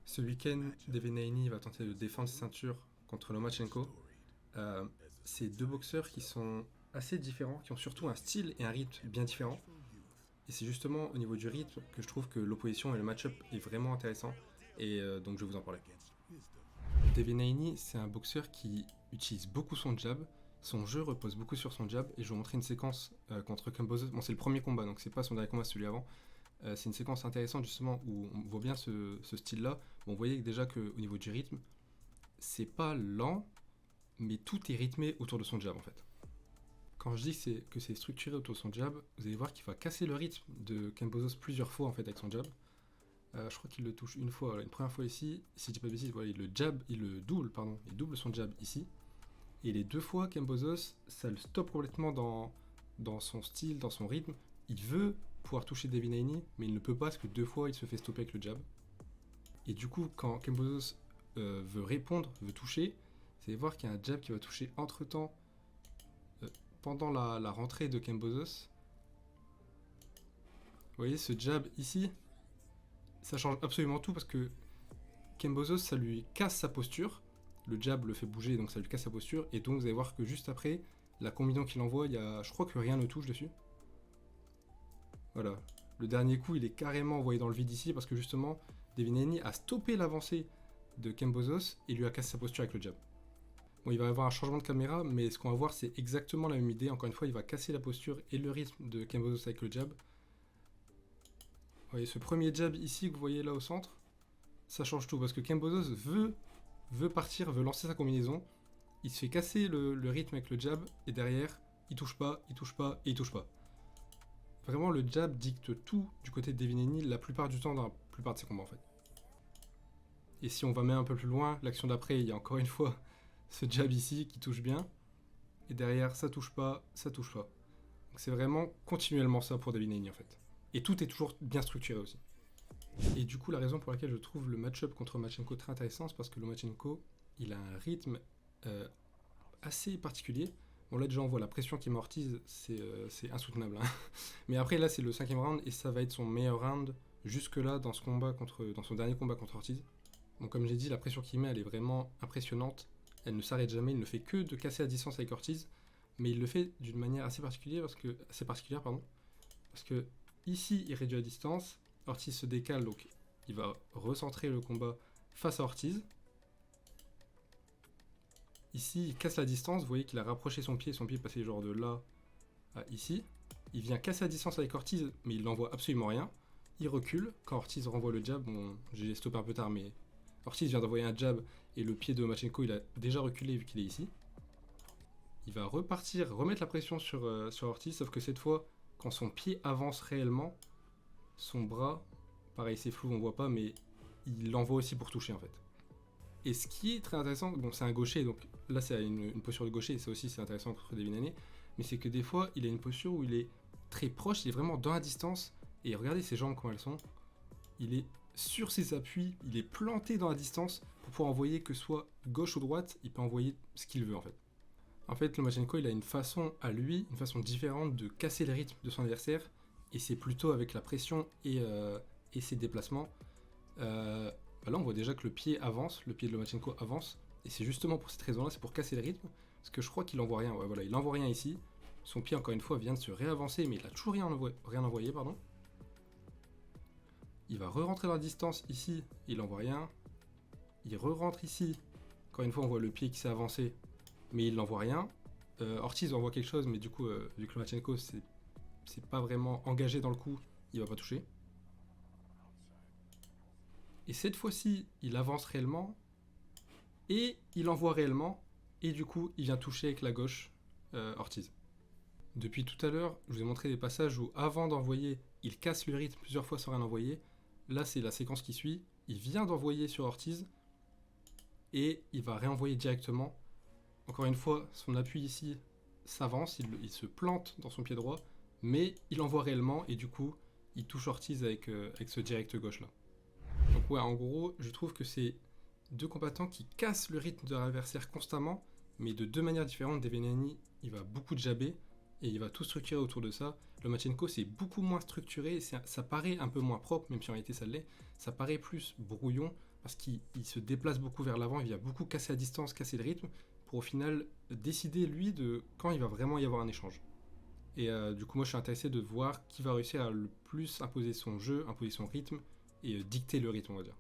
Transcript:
Ce week-end, Devineni va tenter de défendre ses ceintures contre Lomachenko. C'est deux boxeurs qui sont assez différents, qui ont surtout un style et un rythme bien différents. Et c'est justement au niveau du rythme que je trouve que l'opposition et le match-up est vraiment intéressant. Et donc je vais vous en parler. Devineni, c'est un boxeur qui utilise beaucoup son jab. Son jeu repose beaucoup sur son jab. Et je vais vous montrer une séquence contre Kambosos. Bon, c'est le premier combat, donc c'est pas son dernier combat, celui avant. C'est une séquence intéressante justement où on voit bien ce style-là. Bon, vous voyez déjà qu'au niveau du rythme, c'est pas lent, mais tout est rythmé autour de son jab en fait. Quand je dis que c'est structuré autour de son jab, vous allez voir qu'il va casser le rythme de Kambosos plusieurs fois en fait avec son jab. Je crois qu'il le touche une fois, voilà, une première fois ici. Si je dis pas de bêtises, voilà, il double son jab ici. Et les deux fois, Kambosos, ça le stoppe complètement dans son style, dans son rythme. Il veut pouvoir toucher Devineni, mais il ne peut pas parce que deux fois il se fait stopper avec le jab. Et du coup, quand Kambosos veut répondre, veut toucher, vous allez voir qu'il y a un jab qui va toucher entre temps pendant la rentrée de Kambosos. Vous voyez ce jab ici, ça change absolument tout parce que Kambosos, ça lui casse sa posture. Le jab le fait bouger, donc ça lui casse sa posture. Et donc vous allez voir que juste après, la combinaison qu'il envoie, je crois que rien ne touche dessus. Voilà. Le dernier coup, il est carrément envoyé dans le vide ici parce que justement, Devineni a stoppé l'avancée de Kambosos et lui a cassé sa posture avec le jab. Bon, il va y avoir un changement de caméra, mais ce qu'on va voir, c'est exactement la même idée. Encore une fois, il va casser la posture et le rythme de Kambosos avec le jab. Vous voyez, ce premier jab ici que vous voyez là au centre, ça change tout parce que Kambosos veut partir, veut lancer sa combinaison. Il se fait casser le rythme avec le jab et derrière, il touche pas, il touche pas et il touche pas. Vraiment, le jab dicte tout du côté de Devineni la plupart du temps dans la plupart de ses combats en fait. Et si on va même un peu plus loin, l'action d'après, il y a encore une fois ce jab ici qui touche bien. Et derrière, ça touche pas, ça touche pas. Donc c'est vraiment continuellement ça pour Devineni en fait. Et tout est toujours bien structuré aussi. Et du coup, la raison pour laquelle je trouve le match-up contre Lomachenko très intéressant, c'est parce que Lomachenko, il a un rythme assez particulier. Bon là déjà on voit la pression qu'il m'ortise, c'est insoutenable. Hein. Mais après là c'est le 5ème round et ça va être son meilleur round jusque là dans son dernier combat contre Ortiz. Bon comme j'ai dit, la pression qu'il met elle est vraiment impressionnante. Elle ne s'arrête jamais, il ne fait que de casser la distance avec Ortiz, mais il le fait d'une manière assez particulière parce que ici il réduit la distance, Ortiz se décale donc il va recentrer le combat face à Ortiz. Ici, il casse la distance, vous voyez qu'il a rapproché son pied est passé genre de là à ici. Il vient casser la distance avec Ortiz, mais il n'envoie absolument rien. Il recule, quand Ortiz renvoie le jab, bon, j'ai stoppé un peu tard, mais Ortiz vient d'envoyer un jab, et le pied de Lomachenko, il a déjà reculé vu qu'il est ici. Il va remettre la pression sur Ortiz, sauf que cette fois, quand son pied avance réellement, son bras, pareil c'est flou, on voit pas, mais il l'envoie aussi pour toucher en fait. Et ce qui est très intéressant, bon c'est un gaucher, donc là c'est une posture de gaucher, et ça aussi c'est intéressant contre Devineni, mais c'est que des fois il a une posture où il est très proche, il est vraiment dans la distance, et regardez ses jambes comment elles sont, il est sur ses appuis, il est planté dans la distance pour pouvoir envoyer que ce soit gauche ou droite, il peut envoyer ce qu'il veut en fait. En fait Lomachenko il a une façon à lui, une façon différente de casser le rythme de son adversaire, et c'est plutôt avec la pression et ses déplacements. Là on voit déjà que le pied avance, le pied de Lomachenko avance, et c'est justement pour cette raison-là, c'est pour casser le rythme, parce que je crois qu'il envoie rien, ouais voilà, il envoie rien ici, son pied encore une fois vient de se réavancer, mais il a toujours rien envoyé, pardon. Il va re-rentrer dans la distance ici, il envoie rien, il re-rentre ici, encore une fois on voit le pied qui s'est avancé, mais il n'envoie rien. Ortiz envoie quelque chose, mais du coup, vu que Lomachenko c'est pas vraiment engagé dans le coup, il va pas toucher. Et cette fois-ci, il avance réellement, et il envoie réellement, et du coup, il vient toucher avec la gauche Ortiz. Depuis tout à l'heure, je vous ai montré des passages où, avant d'envoyer, il casse le rythme plusieurs fois sans rien envoyer. Là, c'est la séquence qui suit. Il vient d'envoyer sur Ortiz, et il va réenvoyer directement. Encore une fois, son appui ici s'avance, il se plante dans son pied droit, mais il envoie réellement, et du coup, il touche Ortiz avec ce direct gauche là. Donc ouais, en gros, je trouve que c'est deux combattants qui cassent le rythme de l'adversaire constamment, mais de deux manières différentes. Devineni, il va beaucoup jabber, et il va tout structurer autour de ça. Lomachenko, c'est beaucoup moins structuré, ça paraît un peu moins propre, même si en réalité ça l'est, ça paraît plus brouillon, parce qu'il se déplace beaucoup vers l'avant, il vient beaucoup casser la distance, casser le rythme, pour au final décider lui de quand il va vraiment y avoir un échange. Et du coup moi je suis intéressé de voir qui va réussir à le plus imposer son jeu, imposer son rythme, et dicter le rythme on va dire.